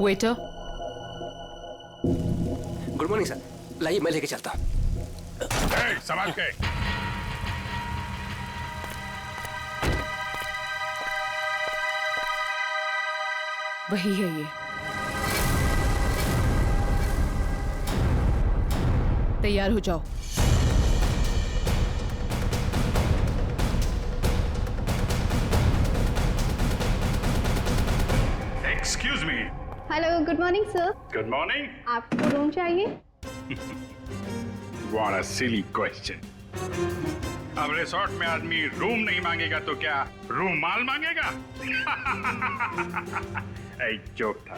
Waiter. Good morning sir, लाइए मैं लेके चलता हूँ। संभाल के। वही है ये। तैयार हो जाओ। Excuse me. Hello, good morning sir. Good morning. आपको रूम चाहिए? What a silly question. अब रिसोर्ट में आदमी रूम नहीं मांगेगा तो क्या रूमाल मांगेगा? एक जोक था।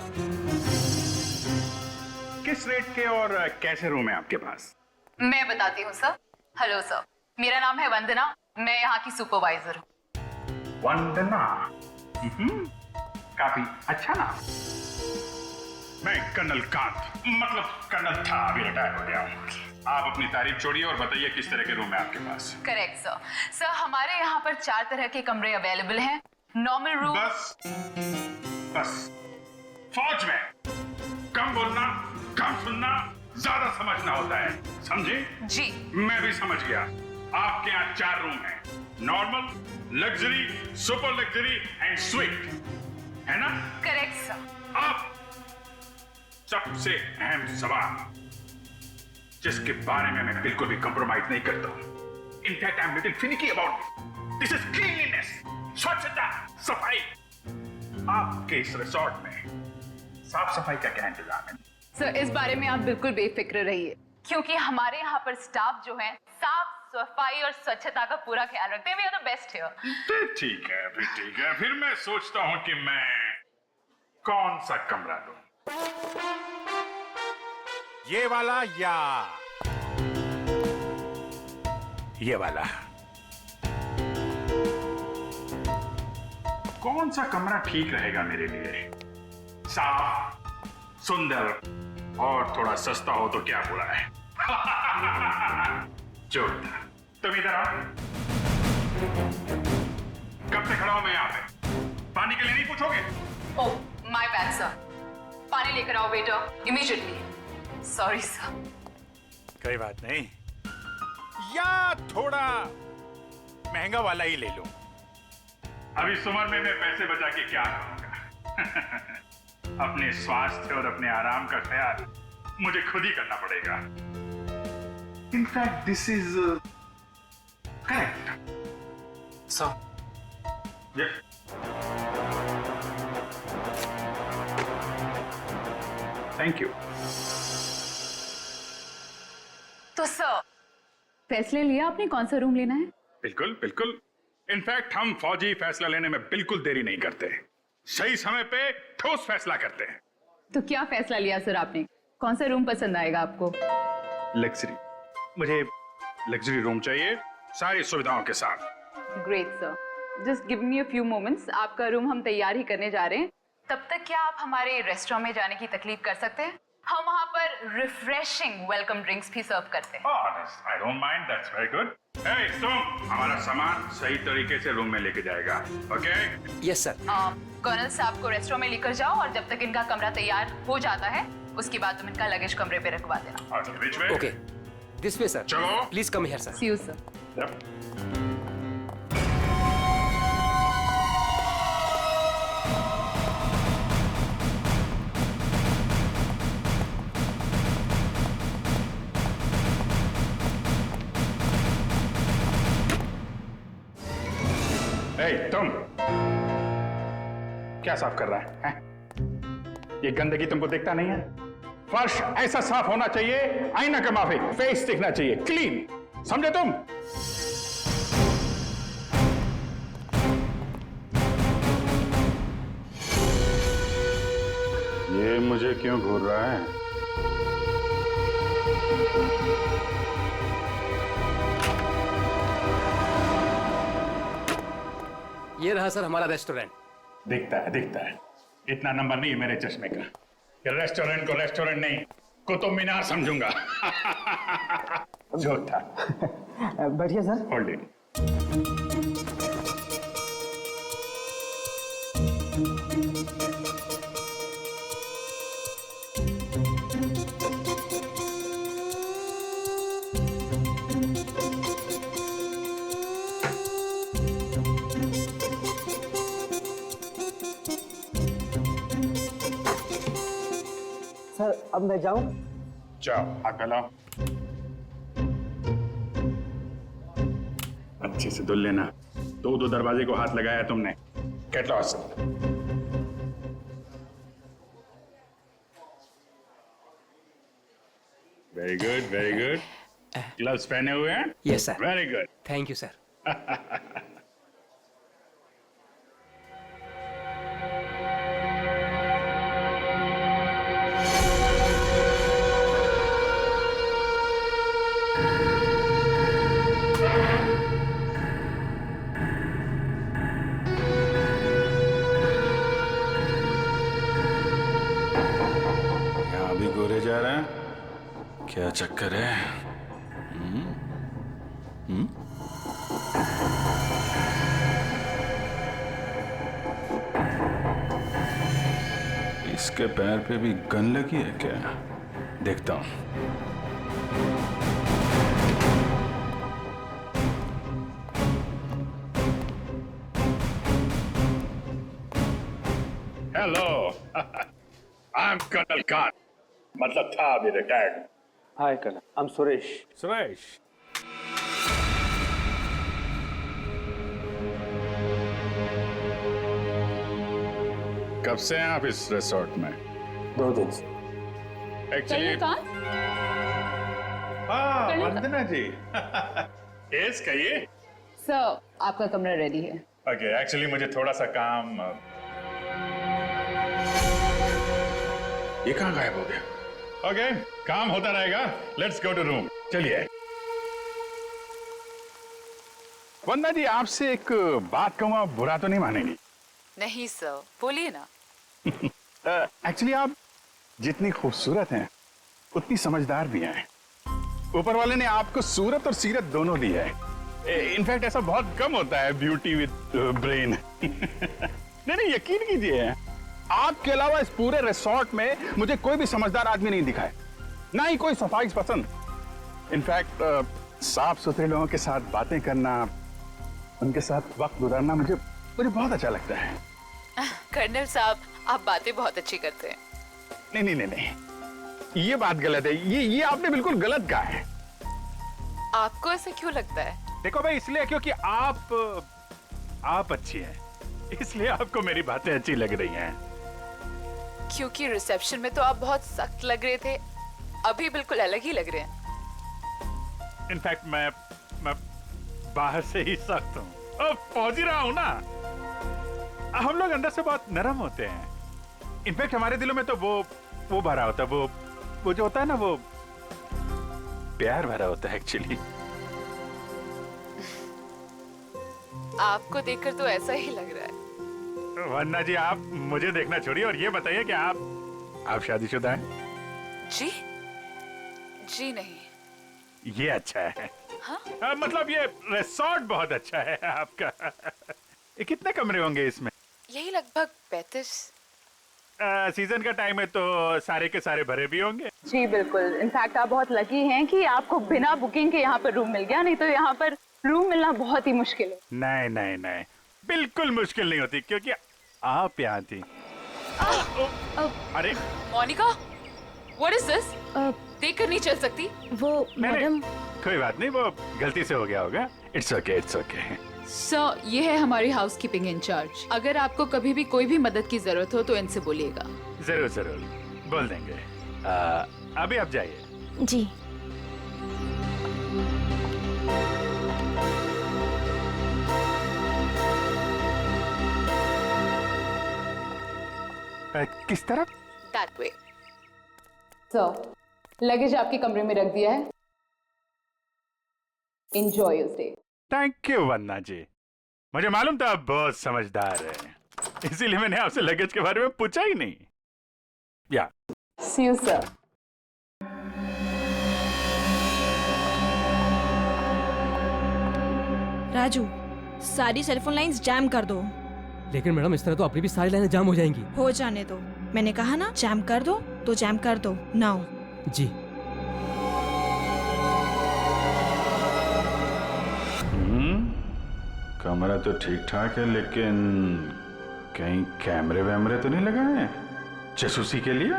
किस रेट के और कैसे रूम है आपके पास? मैं बताती हूँ सर। हेलो सर, मेरा नाम है वंदना, मैं यहाँ की सुपरवाइजर हूँ। वंदना, काफी अच्छा नाम। मैं कर्नल कांत, मतलब कर्नल था, अभी रिटायर हो गया हूँ। आप अपनी तारीफ छोड़िए और बताइए किस तरह के रूम है आपके पास? Correct sir. सर हमारे यहाँ पर 4 तरह के कमरे अवेलेबल हैं। Normal room. बस फौज में कम बोलना, कम सुनना, ज्यादा समझना होता है, समझे? जी। मैं भी समझ गया। आपके यहाँ 4 रूम हैं, normal, luxury, super luxury and sweet, है ना? Correct sir. अब सबसे अहम सवाल, जिसके बारे में मैं बिल्कुल भी कंप्रोमाइज नहीं करता हूं। In fact I am little finicky about it. This is cleanliness, स्वच्छता, सफाई। आपके इस रिसोर्ट में साफ सफाई का क्या इंतजाम है? सर इस बारे में आप बिल्कुल बेफिक्र रहिए, क्योंकि हमारे यहाँ पर स्टाफ जो है साफ सफाई और स्वच्छता का पूरा ख्याल रखते हैं। We are the best here. ठीक है, फिर ठीक है। फिर मैं सोचता हूं कि मैं कौन सा कमरा लूं। ये वाला या ये वाला? कौन सा कमरा ठीक रहेगा मेरे लिए? साफ, सुंदर और थोड़ा सस्ता हो तो क्या बुरा है? जोरदार। तुम इधर आओ। कब से खड़ा हूं मैं यहाँ पे? पानी के लिए नहीं पूछोगे? Oh my bad sir. पानी लेकर आओ वेटर इमीडिएटली। Sorry sir. कोई बात नहीं, या थोड़ा महंगा वाला ही ले लो। अभी इस उम्र में मैं पैसे बचा के क्या करूंगा? अपने स्वास्थ्य और अपने आराम का ख्याल मुझे खुद ही करना पड़ेगा। In fact this is correct sir. Thank you. तो सर फैसले लिया आपने कौन सा रूम लेना है? बिल्कुल बिल्कुल। इनफैक्ट हम फौजी फैसला लेने में बिल्कुल देरी नहीं करते, सही समय पे ठोस फैसला करते हैं। तो क्या फैसला लिया सर आपने? कौन सा रूम पसंद आएगा आपको? लग्जरी, मुझे लग्जरी रूम चाहिए, सारी सुविधाओं के साथ। Great sir, just give me a few moments. आपका रूम हम तैयार ही करने जा रहे हैं। तब तक क्या आप हमारे रेस्टोरेंट में जाने की तकलीफ कर सकते हैं? हम वहाँ पर रिफ्रेशिंग वेलकम ड्रिंक्स भी सर्व करते हैं। I don't mind, that's very good. Hey, तुम हमारा सामान सही तरीके से रूम में लेके जाएगा, okay? Yes sir. कर्नल साहब को रेस्टोरेंट में लेकर जाओ और जब तक इनका कमरा तैयार हो जाता है उसके बाद तुम इनका लगेज कमरे पे रखवा देना। Okay, which way? Okay, this way sir. चलो। Please come here sir. See you sir. Yep. तुम क्या साफ कर रहा है? ये गंदगी तुमको दिखता नहीं है? फर्श ऐसा साफ होना चाहिए, आईना का माफिक, फेस दिखना चाहिए, क्लीन, समझे तुम? ये मुझे क्यों घूर रहा है? ये रहा सर हमारा रेस्टोरेंट। दिखता है। इतना नंबर नहीं है मेरे चश्मे का। ये रेस्टोरेंट को रेस्टोरेंट नहीं, कुतुब मीनार समझूंगा। जो था। बढ़िया सर। Hold it. सर अब मैं जाऊं? जाओ, हाथ फैलाओ। अच्छे से धुल लेना। दो दरवाजे को हाथ लगाया तुमने। Get lost. Very good, very good. Gloves पहने हुए हैं? Yes sir. Very good. Thank you sir. यहाँ भी गोरे जा रहे हैं? क्या चक्कर है? इसके पैर पे भी गन लगी है क्या? देखता हूं। Hello, I am colonel Khan. मतलब था अभी retired. Hi colonel, I am Suresh. Suresh, कब से हैं आप इस रिसोर्ट में? 2 दिन से। एक्चुअली हाँ, वंदना जी। यस, कहिए। सर आपका कमरा रेडी है। ओके, एक्चुअली मुझे थोड़ा सा काम। ये कहाँ गायब हो गया? ओके, काम होता रहेगा। Let's go to room. चलिए। वंदना जी, आपसे एक बात कहूँ, आप बुरा तो नहीं मानेंगी? नहीं सर, बोलिए ना। एक्चुअली आप जितनी खूबसूरत हैं उतनी समझदार भी हैं। ऊपर वाले ने आपको सूरत और सीरत दोनों दी है। इनफैक्ट ऐसा बहुत कम होता है, ब्यूटी विद ब्रेन। नहीं, यकीन कीजिए, आपके अलावा इस पूरे रिसोर्ट में मुझे कोई भी समझदार आदमी नहीं दिखा है, ना ही कोई सफाई पसंद। इनफैक्ट साफ सुथरे लोगों के साथ बातें करना, उनके साथ वक्त गुजारना मुझे बहुत अच्छा लगता है। कर्नल साहब, आप बातें बहुत अच्छी करते हैं। नहीं, ये बात गलत है। ये आपने बिल्कुल गलत कहा है। आपको ऐसा क्यों लगता है? देखो भाई, इसलिए क्योंकि आप अच्छी हैं, इसलिए आपको मेरी बातें अच्छी लग रही हैं। क्योंकि रिसेप्शन में तो आप बहुत सख्त लग रहे थे, अभी बिल्कुल अलग ही लग रहे हैं। इनफैक्ट मैं बाहर से ही सख्त हूँ। पहुंच ही रहा हूँ ना। हम लोग अंदर से बहुत नरम होते हैं। इनफैक्ट हमारे दिलों में तो वो भरा होता है, वो जो होता है ना, वो प्यार भरा होता है एक्चुअली। आपको देखकर तो ऐसा ही लग रहा है। वन्ना जी, आप मुझे देखना छोड़िए और ये बताइए कि आप शादीशुदा हैं? जी नहीं। ये अच्छा है। हाँ? मतलब ये रिसोर्ट बहुत अच्छा है आपका। कितने कमरे होंगे इसमें? यही लगभग 35। सीजन का टाइम है तो सारे के सारे भरे भी होंगे। जी बिल्कुल। इनफैक्ट आप बहुत लकी हैं कि आपको बिना बुकिंग के यहाँ पर रूम मिल गया, नहीं तो यहाँ पर रूम मिलना बहुत ही मुश्किल है। नहीं, बिल्कुल मुश्किल नहीं होती, क्योंकि आप यहाँ थी। अरे मोनिका, व्हाट इज दिस? देखकर नहीं चल सकती। वो मैडम। कोई बात नहीं, वो गलती से हो गया होगा। It's okay, it's okay. Sir, ये है हमारी हाउसकीपिंग इंचार्ज। अगर आपको कभी भी कोई भी मदद की जरूरत हो तो इनसे बोलिएगा। जरूर बोल देंगे। अभी आप जाइए। जी। किस तरफ? That way. सर, लगेज आपके कमरे में रख दिया है। Enjoy your stay. Thank you Vanna ji. मुझे मालूम था आप बहुत समझदार हैं, इसीलिए मैंने आपसे लगेज के बारे में पूछा ही नहीं। या See you, sir. राजू, सारी सेलफोन लाइंस जैम कर दो। लेकिन मैडम, इस तरह तो अपनी भी सारी लाइनें जाम हो जाएंगी। हो जाने दो, मैंने कहा ना जैम कर दो तो जैम कर दो। नाउ। जी। कमरा तो ठीक ठाक है, लेकिन कहीं कैमरे वैमरे तो नहीं लगाए हैं जासूसी के लिए?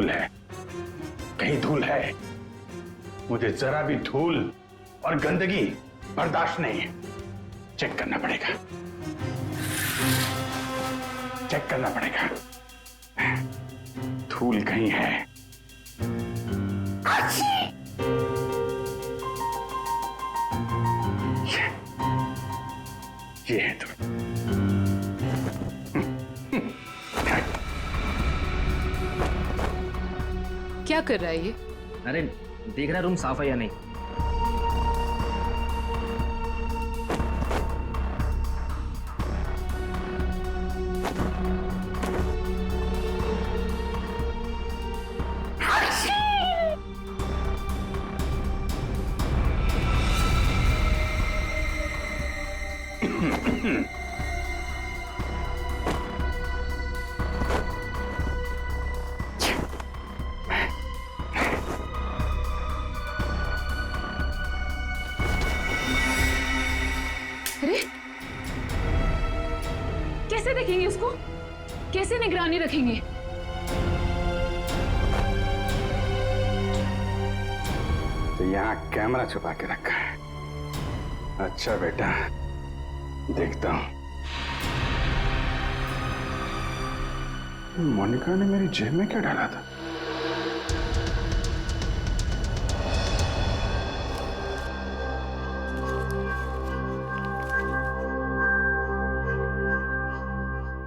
धूल है, कहीं धूल है। मुझे जरा भी धूल और गंदगी बर्दाश्त नहीं है। चेक करना पड़ेगा, चेक करना पड़ेगा। धूल कहीं है। ये है धूल। क्या कर रहा है ये? अरे देख रहा रूम साफ है या नहीं। अरे कैसे देखेंगे उसको? कैसे निगरानी रखेंगे? तो यहाँ कैमरा छुपा के रखा है। अच्छा बेटा, देखता हूं। मोनिका ने मेरी जेब में क्या डाला था?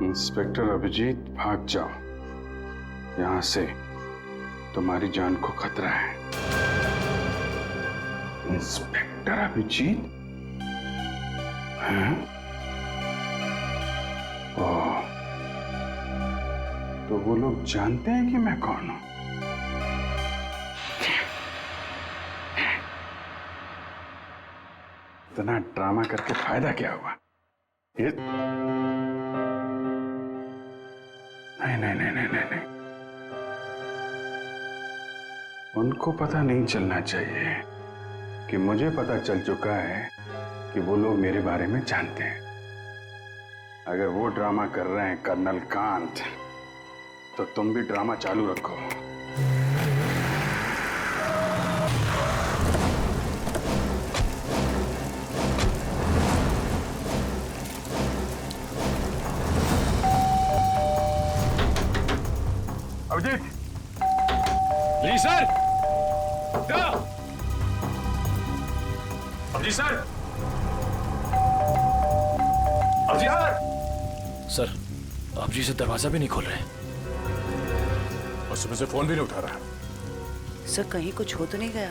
इंस्पेक्टर अभिजीत, भाग जाओ यहां से, तुम्हारी जान को खतरा है। इंस्पेक्टर अभिजीत? हैं? ओह, तो वो लोग जानते हैं कि मैं कौन हूं? इतना ड्रामा करके फायदा क्या हुआ? ये नहीं। उनको पता नहीं चलना चाहिए कि मुझे पता चल चुका है कि वो लोग मेरे बारे में जानते हैं। अगर वो ड्रामा कर रहे हैं कर्नल कांत, तो तुम भी ड्रामा चालू रखो। अभिजीत! जी sir. Abhijeet sir! Abhijeet sir! Sir, आप जी से दरवाजा भी नहीं खोल रहे। और सुबह से फोन भी नहीं उठा रहा। सर कहीं कुछ हो तो नहीं गया?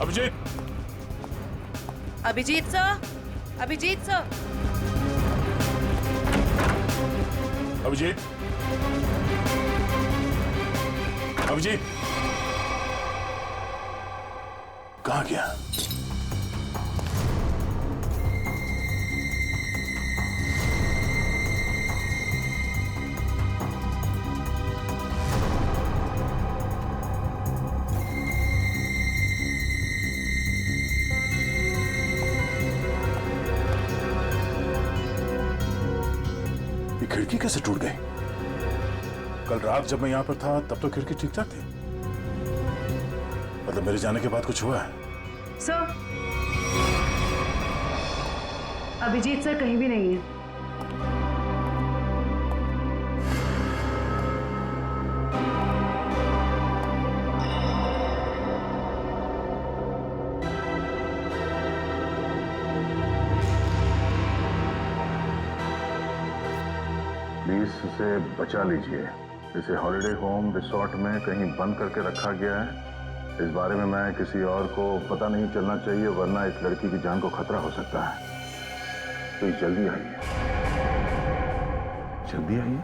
अभिजीत! Abhijeet sir, Abhijeet sir, Abhijeet! अभिजीत! कहाँ गया? ये खिड़की कैसे टूट गई? कल रात जब मैं यहां पर था तब तो खिड़की ठीक ठाक थी। मतलब मेरे जाने के बाद कुछ हुआ है? सर, अभिजीत सर कहीं भी नहीं है। प्लीज इसे बचा लीजिए। इसे हॉलिडे होम रिसोर्ट में कहीं बंद करके रखा गया है। इस बारे में मैं किसी और को पता नहीं चलना चाहिए, वरना इस लड़की की जान को खतरा हो सकता है। तो जल्दी आइए, जल्दी आइए।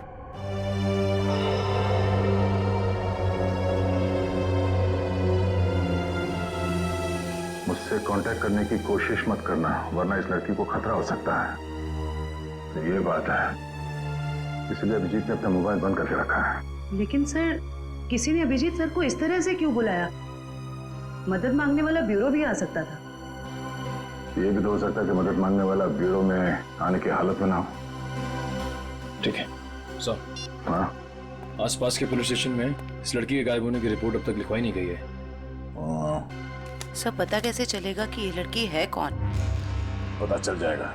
मुझसे कांटेक्ट करने की कोशिश मत करना, वरना इस लड़की को खतरा हो सकता है। तो ये बात है, इसलिए अभिजीत ने अपना मोबाइल बंद करके रखा है। लेकिन सर, किसी ने अभिजीत सर को इस तरह से क्यों बुलाया? मदद मांगने वाला ब्यूरो भी आ सकता था। ये भी तो हो सकता है कि मदद मांगने वाला ब्यूरो में आने की हालत में ना हो। ठीक है सर। हाँ, आसपास के पुलिस स्टेशन में इस लड़की के गायब होने की रिपोर्ट अब तक लिखवाई नहीं गई है। सब पता कैसे चलेगा कि ये लड़की है कौन? पता चल जाएगा।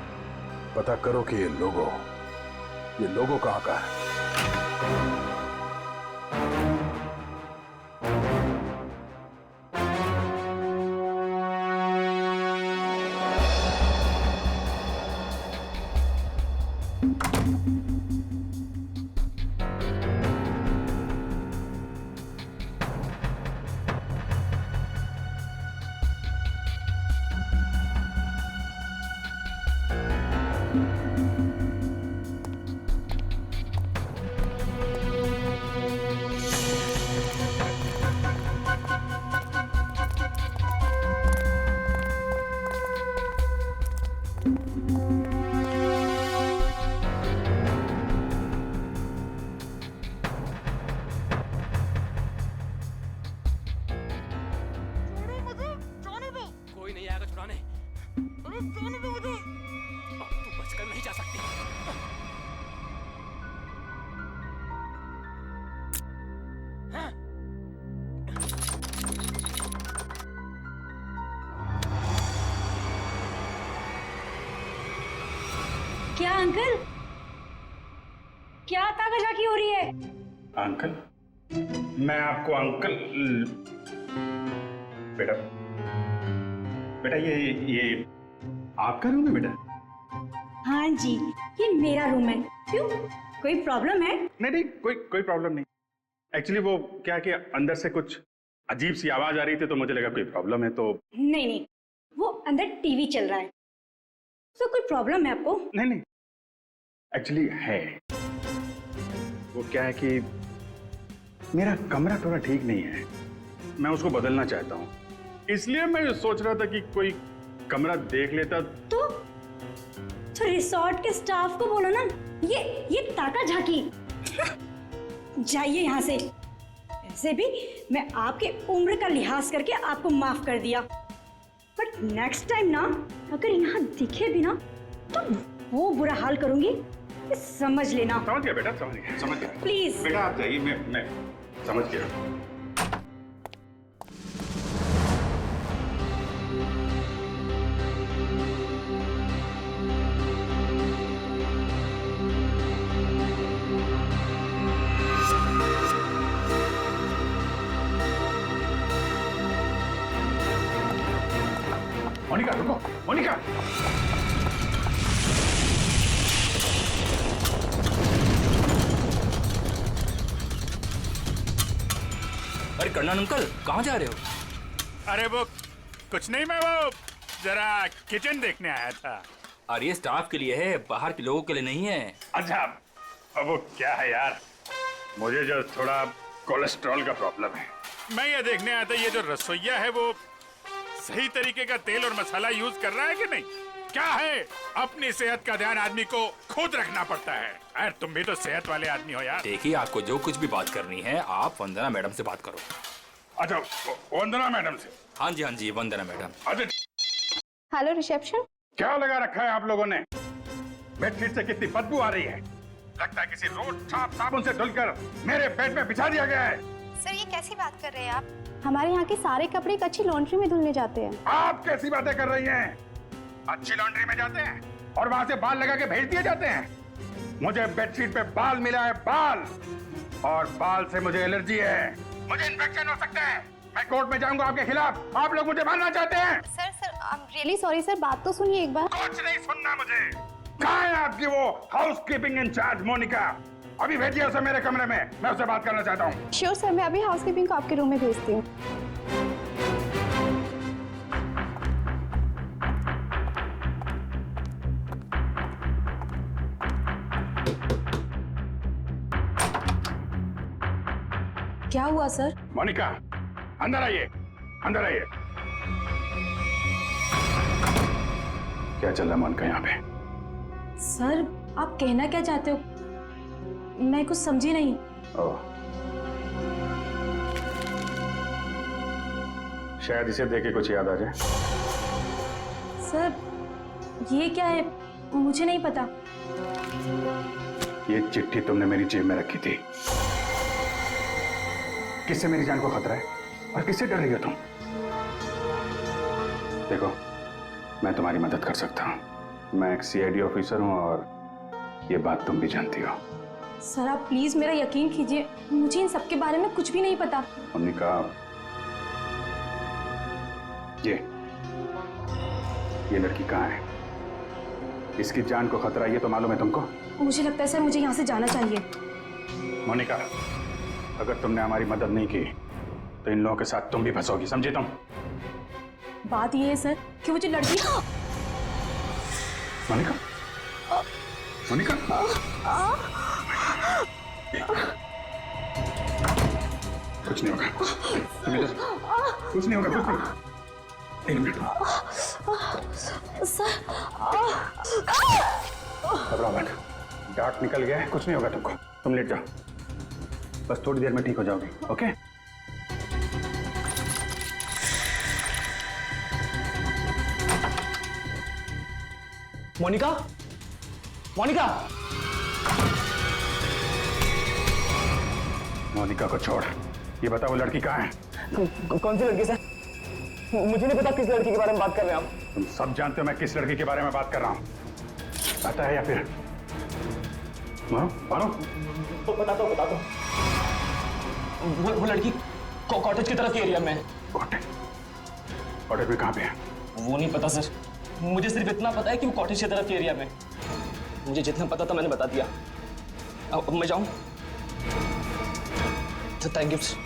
पता करो कि ये लोगो कहाँ का है। कोई नहीं आएगा छुड़ाने। अब तू बचकर नहीं जा सकती। हाँ? क्या अंकल, क्या ताकाझाकी हो रही है? अंकल? मैं आपको अंकल बेटा बेटा ये आपका रूम है बेटा? हाँ जी, ये मेरा रूम है। क्यों, कोई प्रॉब्लम है? नहीं, कोई प्रॉब्लम नहीं। एक्चुअली वो क्या कि अंदर से कुछ अजीब सी आवाज आ रही थी तो मुझे लगा कोई प्रॉब्लम है तो। नहीं, वो अंदर टीवी चल रहा है, तो कोई प्रॉब्लम है आपको? नहीं, एक्चुअली है। वो क्या है कि मेरा कमरा थोड़ा ठीक नहीं है, मैं उसको बदलना चाहता हूँ, इसलिए मैं सोच रहा था कि कोई कमरा देख लेता। तो रिसोर्ट के स्टाफ को बोलो ना, ये ताकाझाकी। जाइए यहाँ से। ऐसे भी मैं आपके उम्र का लिहाज करके आपको माफ कर दिया, बट नेक्स्ट टाइम ना अगर यहाँ दिखे भी ना तो वो बुरा हाल करूंगी, ये समझ लेना। समझ गया बेटा, समझ गया। प्लीज बेटा आप जाइए, मैं समझ गया। मोनिका रुको, मोनिका। अरे कर्नल अंकल कहाँ जा रहे हो? अरे वो कुछ नहीं, मैं वो जरा किचन देखने आया था। अरे ये स्टाफ के लिए है, बाहर के लोगों के लिए नहीं है। अच्छा, अब वो क्या है यार, मुझे जो थोड़ा कोलेस्ट्रॉल का प्रॉब्लम है। मैं ये देखने आया था ये जो रसोइया है वो सही तरीके का तेल और मसाला यूज कर रहा है कि नहीं। क्या है, अपनी सेहत का ध्यान आदमी को खुद रखना पड़ता है। यार तुम भी तो सेहत वाले आदमी हो यार। देखिए आपको जो कुछ भी बात करनी है आप वंदना मैडम से बात करो। अच्छा, वंदना मैडम से? हाँ जी वंदना मैडम। अच्छा, हेलो रिसेप्शन। क्या लगा रखा है आप लोगों ने? बेडशीट से कितनी बदबू आ रही है, लगता है किसी रोज साबुन से धुलकर मेरे बेड में बिछा दिया गया है। सर ये कैसी बात कर रहे हैं आप? हमारे यहाँ के सारे कपड़े एक अच्छी लॉन्ड्री में धुलने जाते हैं। आप कैसी बातें कर रही हैं? अच्छी लॉन्ड्री में जाते हैं और वहां से बाल लगा के भेज दिए जाते हैं। मुझे बेडशीट पे बाल मिला है, बाल, और बाल से मुझे एलर्जी है, मुझे इन्फेक्शन हो सकता है। मैं कोर्ट में जाऊंगा आपके खिलाफ। आप लोग मुझे मारना चाहते हैं? Sir I am really sorry sir, बात तो सुनिए एक बार। कुछ नहीं सुनना मुझे। कहाँ है आपकी वो हाउसकीपिंग इंचार्ज मोनिका? अभी भेजिए उसे मेरे कमरे में, मैं उससे बात करना चाहता हूँ। श्योर सर, मैं अभी हाउसकीपिंग को आपके रूम में भेजती हूँ। क्या हुआ सर? मोनिका अंदर आइए, अंदर आइए। क्या चल रहा है मोनिका यहाँ पे? सर आप कहना क्या चाहते हो, मैं कुछ समझी नहीं। ओह, शायद इसे देख के कुछ याद आ जाए। सर ये क्या है? मुझे नहीं पता। ये चिट्ठी तुमने मेरी जेब में रखी थी। किससे मेरी जान को खतरा है और किससे डर रही हो तुम? देखो, मैं तुम्हारी मदद कर सकता हूं। मैं एक सीआईडी ऑफिसर हूं और ये बात तुम भी जानती हो। सर आप प्लीज मेरा यकीन कीजिए, मुझे इन सब के बारे में कुछ भी नहीं पता। मोनिका, ये लड़की कहाँ है? इसकी जान को खतरा ये तो मालूम है तुमको? मुझे लगता है सर मुझे यहाँ से जाना चाहिए। मोनिका, अगर तुमने हमारी मदद नहीं की तो इन लोगों के साथ तुम भी फंसोगी, समझे तुम? बात ये है सर कि वो जो लड़की। मोनिका, मोनिका, कुछ नहीं होगा, तुम इधर, कुछ नहीं होगा, कुछ नहीं। एक मिनट सर, घबराओ मत, डार्ट निकल गया है, कुछ नहीं होगा तुमको। तुम लेट जाओ, बस थोड़ी देर में ठीक हो जाओगी। ओके? मोनिका, मोनिका, मोनिका को छोड़, ये बता वो लड़की कहाँ है? कौन सी लड़की सर? मुझे नहीं पता किस लड़की के बारे में बात कर रहे हैं आप। तुम सब जानते हो मैं किस लड़की के बारे में बात कर रहा हूँ। पता है या फिर मानो? तो बताता हूँ। वो लड़की कॉटेज की तरफ के एरिया में है। कॉटेज में कहाँ पे है? वो नहीं पता सर, मुझे सिर्फ इतना पता है कि वो कॉटेज की तरफ के एरिया में। मुझे जितना पता था मैंने बता दिया। अब मैं जाऊँ? Thank you sir.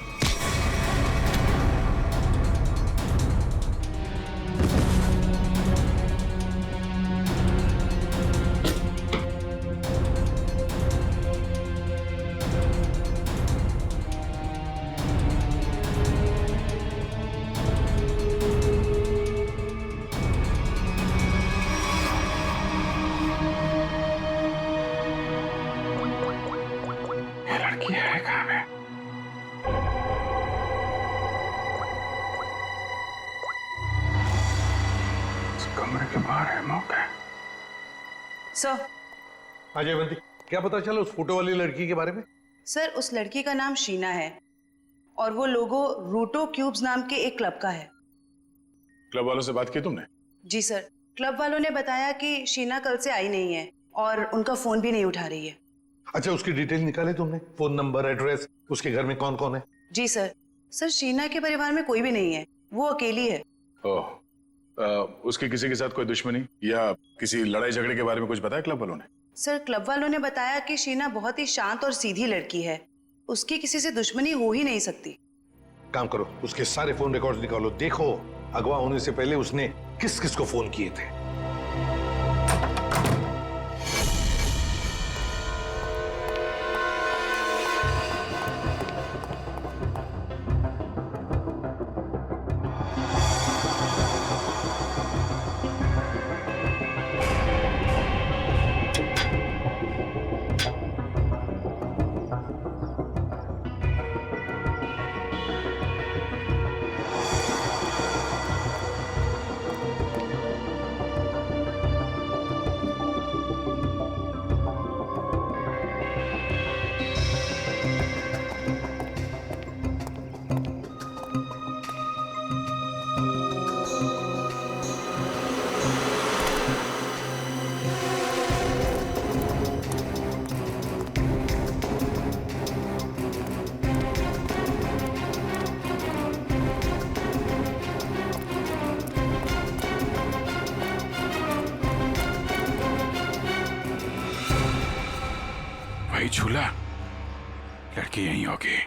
Sir, Ajay बंदी, क्या पता चला उस फोटो वाली लड़की के बारे में? सर उस लड़की का नाम शीना है और वो लोगो रूटो क्यूब्स नाम के एक क्लब का है। क्लब वालों से बात की तुमने? जी सर, क्लब वालों ने बताया कि शीना कल से आई नहीं है और उनका फोन भी नहीं उठा रही है। अच्छा, उसकी डिटेल निकाले तुमने? फोन नंबर, एड्रेस, उसके घर में कौन कौन है? जी सर। सर शीना के परिवार में कोई भी नहीं है, वो अकेली है। ओह, उसकी किसी के साथ कोई दुश्मनी या किसी लड़ाई झगड़े के बारे में कुछ बताया क्लब वालों ने? सर क्लब वालों ने बताया कि शीना बहुत ही शांत और सीधी लड़की है, उसकी किसी से दुश्मनी हो ही नहीं सकती। काम करो, उसके सारे फोन रिकॉर्ड्स निकालो, देखो अगवा होने से पहले उसने किस किस को फोन किए थे। वही झूला, लड़की यहीं होगी।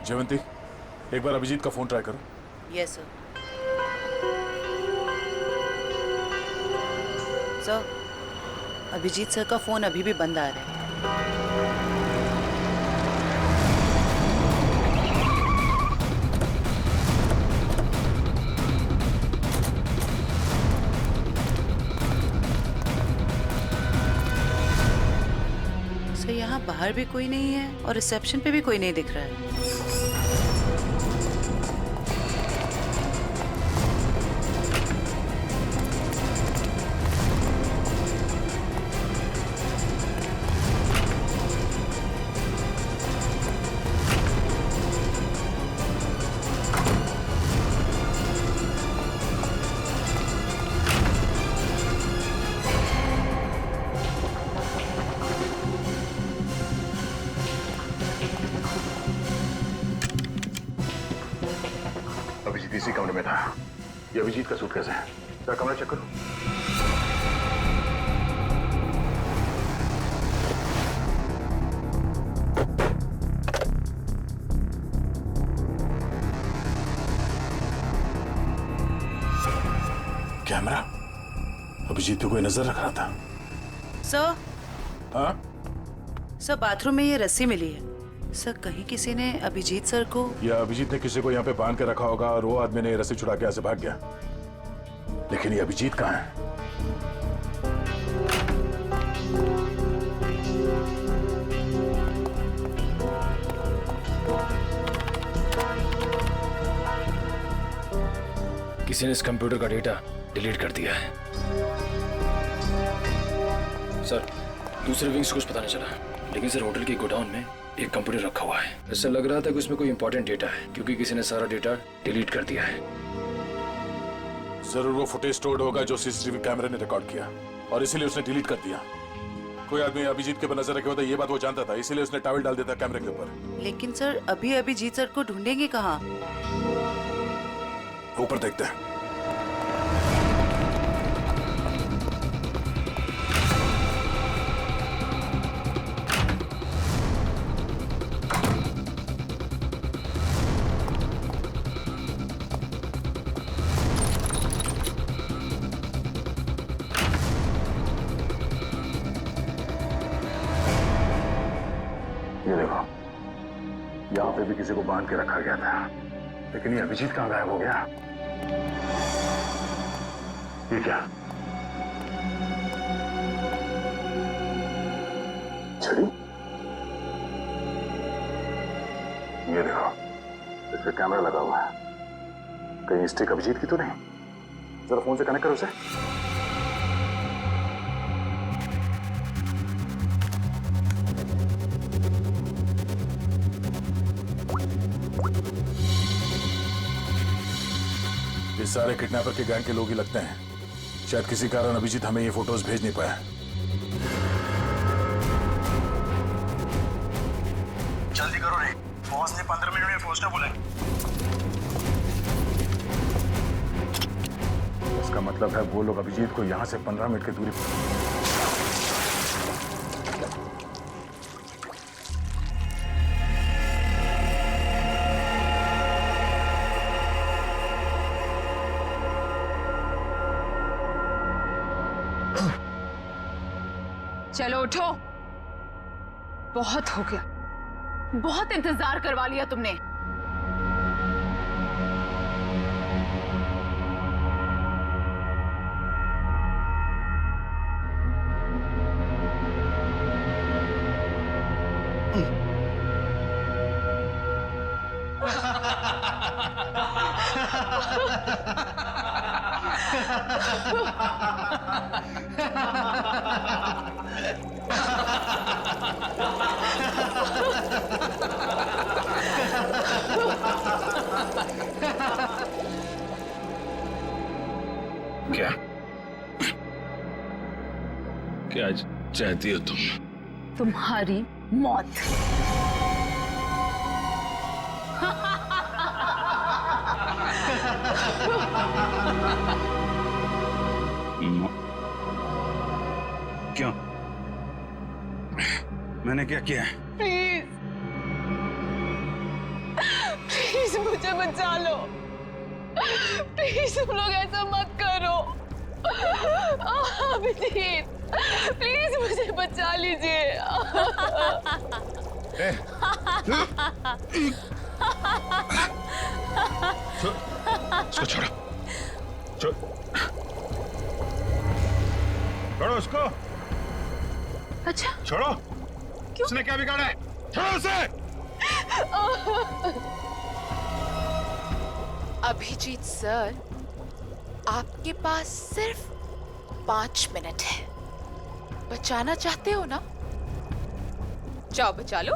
जयवंती, एक बार अभिजीत का फोन ट्राई करो। Yes sir. Sir, Abhijeet sir का फोन अभी भी बंद आ रहा है। सर, यहाँ बाहर भी कोई नहीं है और रिसेप्शन पे भी कोई नहीं दिख रहा है। अभिजीत इसी कमरे में था। ये अभिजीत का सूटकेस है। क्या कमरा चेक करो। कैमरा, अभिजीत पे कोई नजर रख रहा था। सर, हाँ? सर बाथरूम में ये रस्सी मिली है। सर, कहीं किसी ने अभिजीत सर को या अभिजीत ने किसी को यहाँ पे बांध के रखा होगा और वो आदमी ने रस्सी छुड़ा के यहाँ से भाग गया। लेकिन ये अभिजीत कहाँ है? किसी ने इस कंप्यूटर का डेटा डिलीट कर दिया है। सर, दूसरे विंग से कुछ पता नहीं चला, लेकिन सर होटल के गोडाउन में एक कंप्यूटर रखा हुआ है। ऐसा लग रहा था कि उसमें कोई इंपॉर्टेंट डेटा है, क्योंकि किसी ने सारा डेटा डिलीट कर दिया है। जरूर वो फुटेज स्टोर्ड होगा जो सीसीटीवी कैमरे ने रिकॉर्ड किया, और इसीलिए उसने डिलीट कर दिया। कोई आदमी अभिजीत के ऊपर नजर रखे होता, ये बात वो जानता था, इसीलिए उसने टॉवल डाल दिया था कैमरे के ऊपर। लेकिन सर, अभी अभिजीत सर को ढूंढेंगे कहाँ? ऊपर देखते हैं। ये देखो, यहाँ पे भी किसी को बांध के रखा गया था, लेकिन ये अभिजीत कहाँ गायब हो गया? ये क्या? छड़ी? ये देखो, इस पे कैमरा लगा हुआ है। कहीं स्टिक अभिजीत की तो नहीं? जरा फोन से कनेक्ट करो उसे। ये सारे किडनैपर के गैंग के लोग ही लगते हैं। शायद किसी कारण अभिजीत हमें ये फोटोज भेज नहीं पाया। जल्दी करो रे, बॉस ने 15 मिनट में पहुंचना बोला है। इसका मतलब है वो लोग अभिजीत को यहाँ से 15 मिनट की दूरी पर। चलो उठो, बहुत हो गया, बहुत इंतजार करवा लिया तुमने। क्या क्या चाहती हो तुम? तुम्हारी मौत। क्यों? मैंने क्या किया है? प्लीज प्लीज मुझे बचा लो। प्लीज तुम लोग ऐसा मत करो। अभिजीत प्लीज मुझे बचा लीजिए। इसको छोड़ो, छोड़ो उसको। अच्छा छोड़ो। क्यों? उसने क्या बिगाड़ा है? छोड़ो उसे। अभिजीत सर, आपके पास सिर्फ 5 मिनट है। बचाना चाहते हो ना? जाओ बचा लो।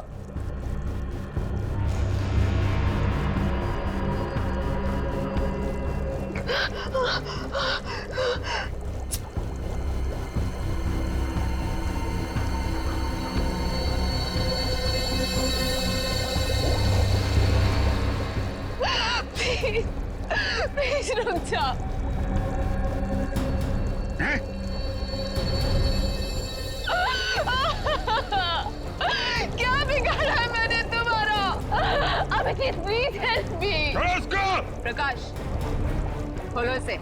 प्लीज प्लीज रुक जा। क्या बिगाड़ा है मैंने तुम्हारा? Abhijeet please help me. Prakash खोलो इसे।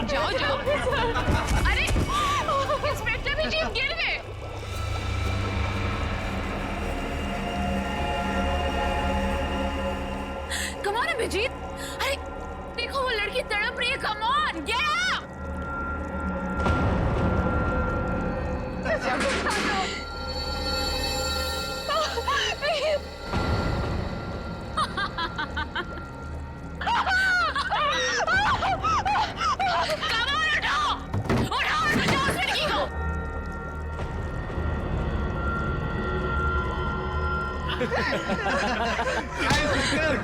जाओ जाओ। अरे इंस्पेक्टर अभिजीत गिर गए। Come on Abhijeet. अरे देखो वो लड़की तड़प रही है। Come on get up.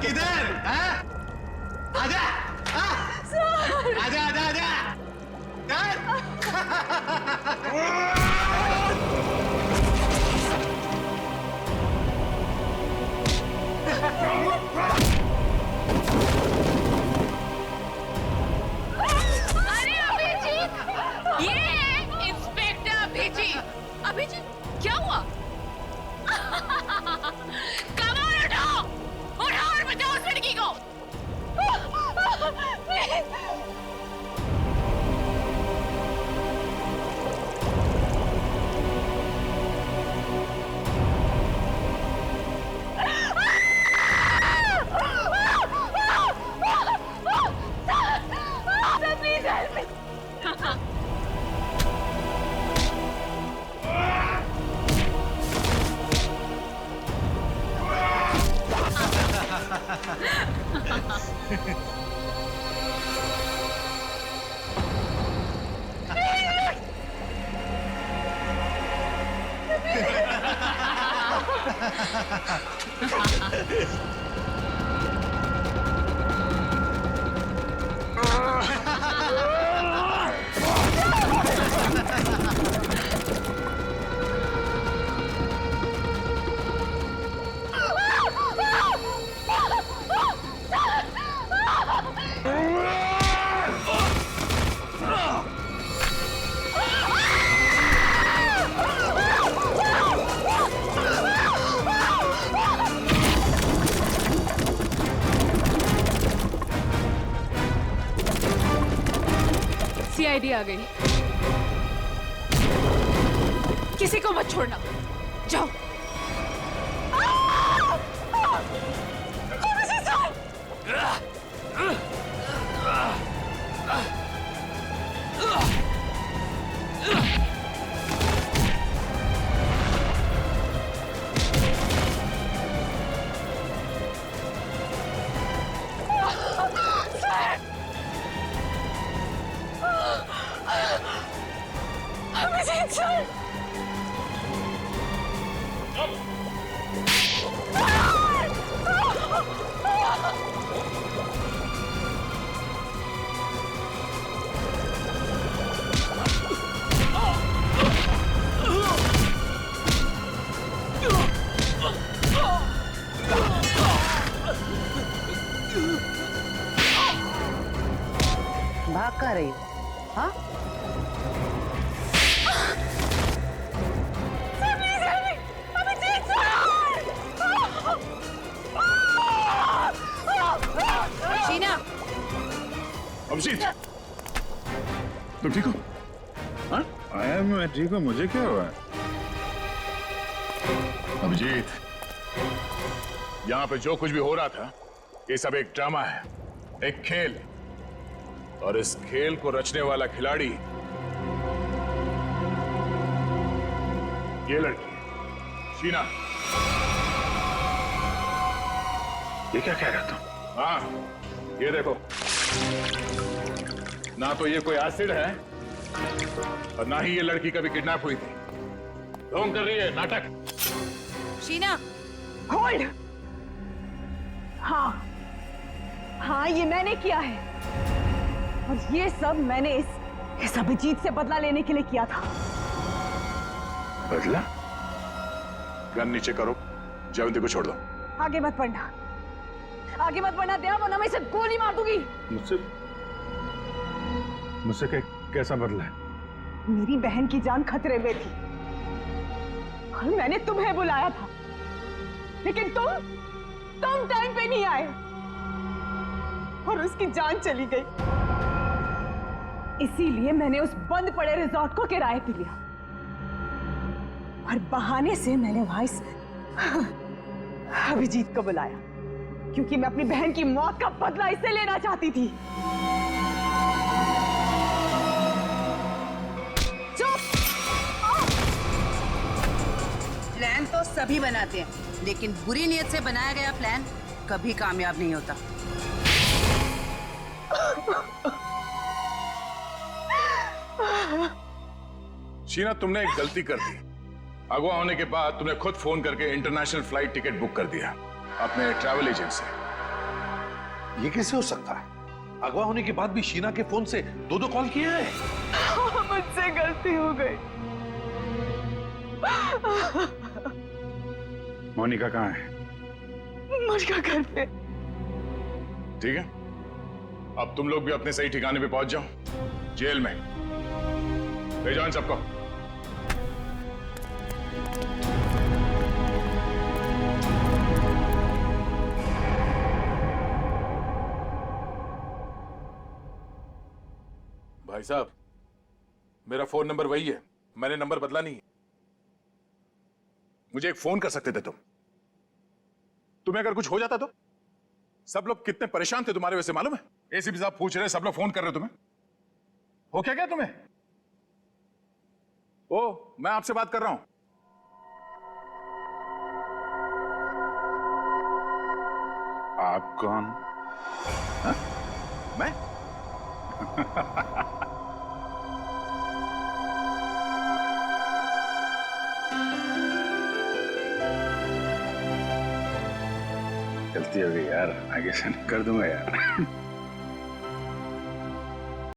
किधर? आजा आजा आजा आजा। अरे अभिजीत, ये है इंस्पेक्टर अभिजीत। अभिजीत क्या हुआ? कमाल उठाओ, उठाओ और बचाओ उस लड़की को। Please help me. सीआईडी आ गई। किसी को मत छोड़ना। जाओ। अभिजीत सर भाग कहाँ रही हो? हाँ? शीना, अभिजीत, तुम ठीक हो? हाँ? मैं ठीक हूँ, मुझे क्या हुआ? अभिजीत, यहाँ पे जो कुछ भी हो रहा था, ये सब एक ड्रामा है, एक खेल, और इस खेल को रचने वाला खिलाड़ी ये लड़की शीना। ये क्या कह रहा था? हाँ, ये देखो, ना तो ये कोई एसिड है और ना ही ये लड़की कभी किडनैप हुई थी। ढोंग कर रही है, नाटक। शीना, होल्ड। हाँ हाँ, ये मैंने किया है, और ये सब मैंने इस अभिजीत से बदला लेने के लिए किया था। बदला? गन नीचे करो, जयवंती को छोड़ दो। आगे मत बढ़ना, आगे मत बढ़ना दया, वरना मैं इसे गोली मार दूंगी। मुझसे कैसा बदला है? मेरी बहन की जान खतरे में थी और मैंने तुम्हें बुलाया था, लेकिन तुम टाइम पे नहीं आए और उसकी जान चली गई। इसीलिए मैंने उस बंद पड़े रिजॉर्ट को किराए पे लिया और बहाने से मैंने वहां इस अभिजीत को बुलाया, क्योंकि मैं अपनी बहन की मौत का बदला इससे लेना चाहती थी। प्लान तो सभी बनाते हैं, लेकिन बुरी नीयत से बनाया गया प्लान कभी कामयाब नहीं होता। शीना, तुमने एक गलती कर दी। अगवा होने के बाद तुमने खुद फोन करके इंटरनेशनल फ्लाइट टिकट बुक कर दिया अपने ट्रैवल एजेंट से। ये कैसे हो सकता है? अगवा होने के बाद भी शीना के फोन से दो कॉल किए हैं। मुझसे गलती हो गई। मोनिका कहाँ है? मोनिका घर पे। ठीक है, अब तुम लोग भी अपने सही ठिकाने पे पहुंच जाओ, जेल में ले जाओ इन सबको। भाई साहब, मेरा फोन नंबर वही है, मैंने नंबर बदला नहीं है। मुझे एक फोन कर सकते थे तुम। तुम्हें अगर कुछ हो जाता तो? सब लोग कितने परेशान थे तुम्हारे वजह से, मालूम है? एसीपी साहब पूछ रहे, सब लोग फोन कर रहे तुम्हें। हो क्या तुम्हें? ओ, मैं आपसे बात कर रहा हूं। आप कौन? हा? मैं? गलती हो गई यार, आगे से नहीं कर दूंगा यार।